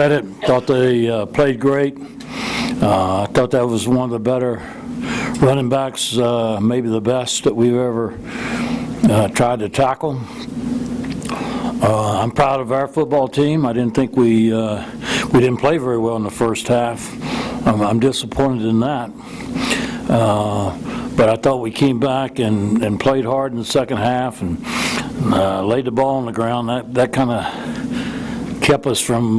credit. Thought they played great. I thought that was one of the better running backs, maybe the best that we've ever tried to tackle. I'm proud of our football team. I didn't think we didn't play very well in the first half. I'm disappointed in that. But I thought we came back and played hard in the second half and laid the ball on the ground. That kind of kept us from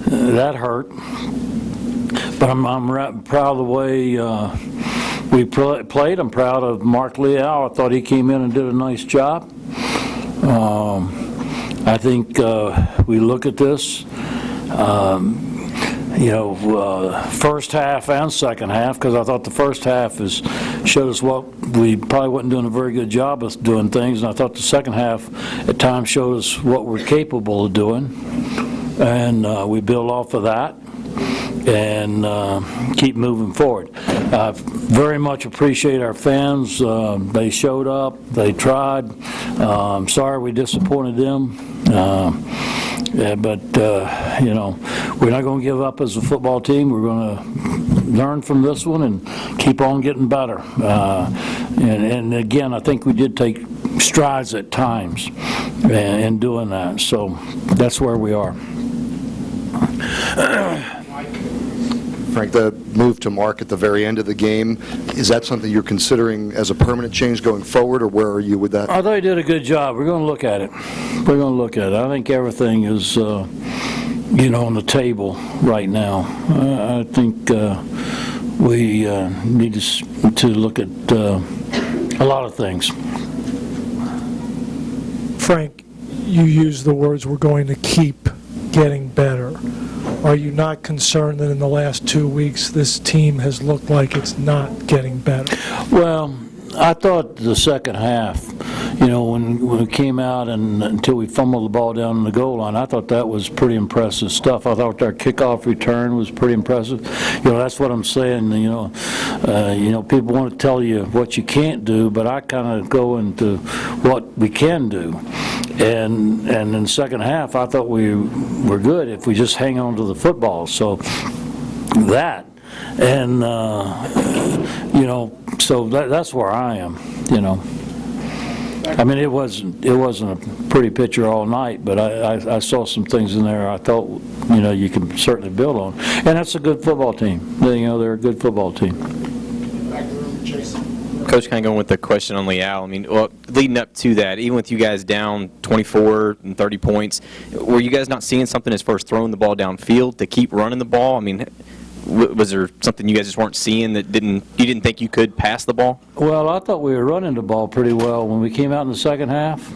that hurt. But I'm proud of the way we played. I'm proud of Mark Leal. I thought he came in and did a nice job. I think we look at this, first half and second half, because I thought the first half showed us what we probably wasn't doing a very good job of doing things, and I thought the second half at times showed us what we're capable of doing, and we build off of that and keep moving forward. I very much appreciate our fans. They showed up. They tried. I'm sorry we disappointed them. But we're not going to give up as a football team. We're going to learn from this one and keep on getting better. And again, I think we did take strides at times in doing that. So that's where we are. Frank, the move to Mark at the very end of the game, is that something you're considering as a permanent change going forward, or where are you with that? I thought he did a good job. We're going to look at it. We're going to look at it. I think everything is, on the table right now. I think we need to look at a lot of things. Frank, you used the words, "We're going to keep getting better." Are you not concerned that in the last 2 weeks this team has looked like it's not getting better? Well, I thought the second half, when we came out and until we fumbled the ball down in the goal line, I thought that was pretty impressive stuff. I thought our kickoff return was pretty impressive. That's what I'm saying. People want to tell you what you can't do, but I kind of go into what we can do. And in the second half, I thought we were good if we just hang on to the football. So that, and so that's where I am. I mean, it wasn't a pretty picture all night, but I saw some things in there I thought you can certainly build on, and that's a good football team. They're a good football team. Coach, kind of going with the question on Leal, leading up to that, even with you guys down 24 and 30 points, were you guys not seeing something as far as throwing the ball downfield to keep running the ball? Was there something you guys just weren't seeing that you didn't think you could pass the ball? Well, I thought we were running the ball pretty well when we came out in the second half.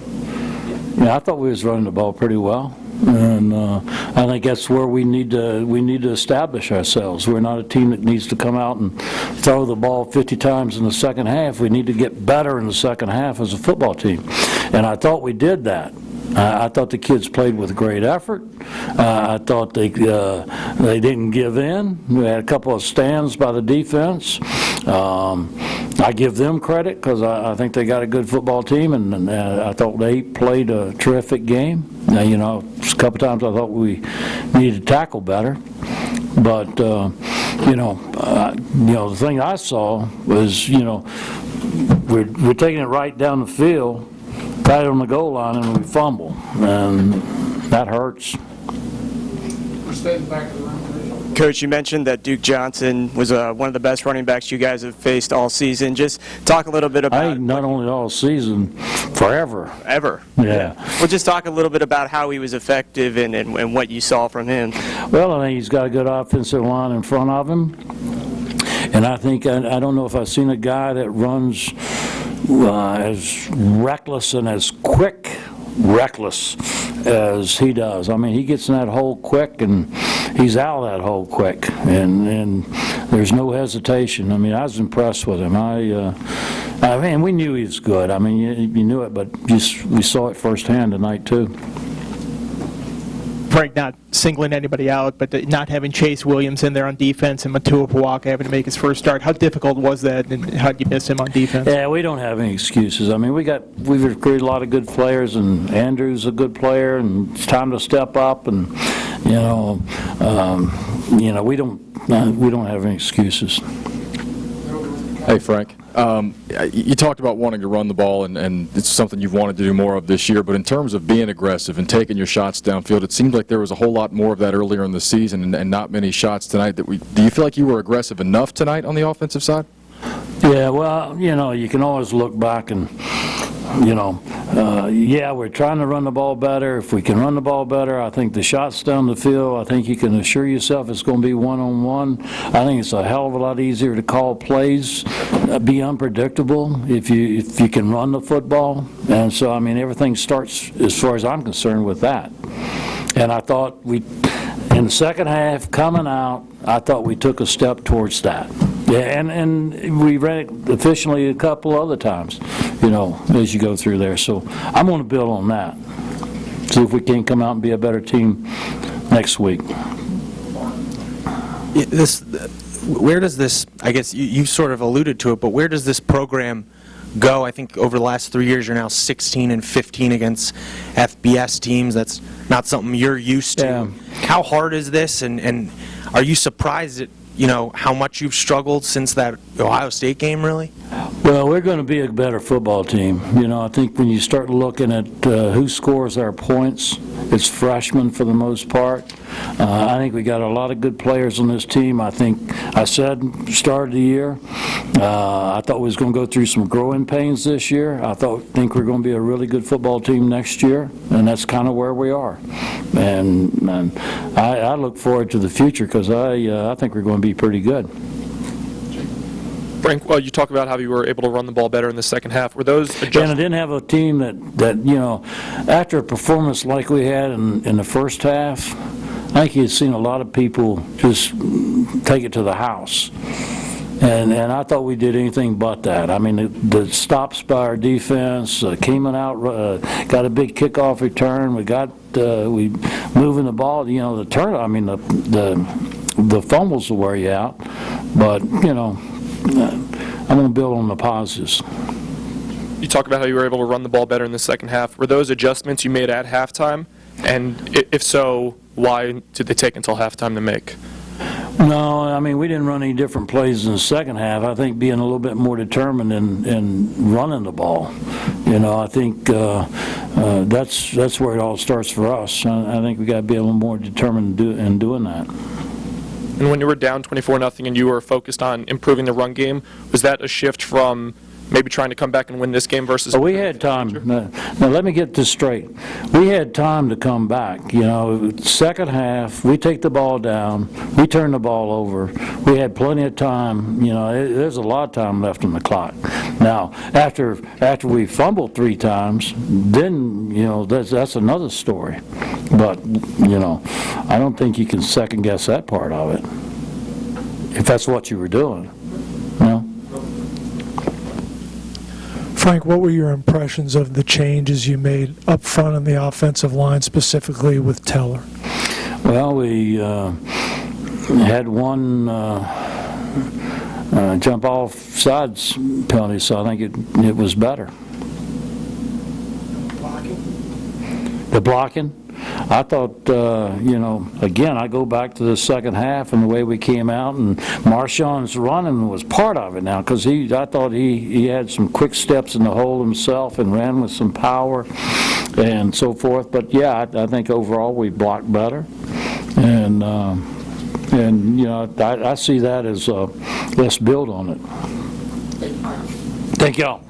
I thought we was running the ball pretty well. And I think that's where we need to establish ourselves. We're not a team that needs to come out and throw the ball 50 times in the second half. We need to get better in the second half as a football team. And I thought we did that. I thought the kids played with great effort. I thought they didn't give in. We had a couple of stands by the defense. I give them credit because I think they got a good football team, and I thought they played a terrific game. A couple times I thought we needed to tackle better, but the thing I saw was we're taking it right down the field, right on the goal line, and we fumble, and that hurts. We're staying back to the room. Coach, you mentioned that Duke Johnson was one of the best running backs you guys have faced all season. Just talk a little bit about... not only all season, forever. Ever? Yeah. Well, just talk a little bit about how he was effective and what you saw from him. Well, I think he's got a good offensive line in front of him. And I think, I don't know if I've seen a guy that runs as reckless and as reckless as he does. He gets in that hole quick, and he's out of that hole quick, and there's no hesitation. I was impressed with him. We knew he was good. You knew it, but we saw it firsthand tonight too. Frank, not singling anybody out, but not having Chase Williams in there on defense and Matua Pawaka having to make his first start, how difficult was that, and how did you miss him on defense? Yeah, we don't have any excuses. I mean, we've recruited a lot of good players, and Andrew's a good player, and it's time to step up. And we don't have any excuses. Hey, Frank. You talked about wanting to run the ball, and it's something you've wanted to do more of this year, but in terms of being aggressive and taking your shots downfield, it seemed like there was a whole lot more of that earlier in the season and not many shots tonight. Do you feel like you were aggressive enough tonight on the offensive side? Yeah, well, you can always look back and, we're trying to run the ball better. If we can run the ball better, I think the shots down the field, I think you can assure yourself it's going to be one-on-one. I think it's a hell of a lot easier to call plays, be unpredictable if you can run the football. And so, I mean, everything starts, as far as I'm concerned, with that. And I thought in the second half, coming out, I thought we took a step towards that. Yeah, and we ran it efficiently a couple other times, as you go through there. So I'm going to build on that. See if we can come out and be a better team next week. Where does this, I guess you sort of alluded to it, but where does this program go? I think over the last 3 years, you're now 16-15 against FBS teams. That's not something you're used to. Yeah. How hard is this, and are you surprised at how much you've struggled since that Ohio State game, really? Well, we're going to be a better football team. I think when you start looking at who scores our points, it's freshmen for the most part. I think we got a lot of good players on this team. I think I said start of the year, I thought we was going to go through some growing pains this year. I think we're going to be a really good football team next year, and that's kind of where we are. And I look forward to the future because I think we're going to be pretty good. Frank, well, you talk about how you were able to run the ball better in the second half. Were those And I adjustments? didn't have a team that after a performance like we had in the first half, I think you'd seen a lot of people just take it to the house. And I thought we did anything but that. I mean, the stops by our defense, Keeman out, got a big kickoff return. We moving the ball. The turn. I mean, the fumbles will wear you out. But I'm going to build on the positives. You talk about how you were able to run the ball better in the second half. Were those adjustments you made at halftime? And if so, why did they take until halftime to make? No, I mean, we didn't run any different plays in the second half. I think being a little bit more determined in running the ball. I think that's where it all starts for us. I think we got to be a little more determined in doing that. And when you were down 24-0 and you were focused on improving the run game, was that a shift from maybe trying to come back and win this game versus... We had time. Now, let me get this straight. We had time to come back. Second half, we take the ball down, we turn the ball over. We had plenty of time. There's a lot of time left on the clock. Now, after we fumbled 3 times, then, that's another story. But, I don't think you can second-guess that part of it, if that's what you were doing. Frank, what were your impressions of the changes you made up front on the offensive line, specifically with Teller? Well, we had one jump off sides penalty, so I think it was better. The blocking? I thought, again, I go back to the second half and the way we came out, and Marshawn's running was part of it now, because I thought he had some quick steps in the hole himself and ran with some power and so forth. But yeah, I think overall we blocked better, and I see that as let's build on it. Thank y'all.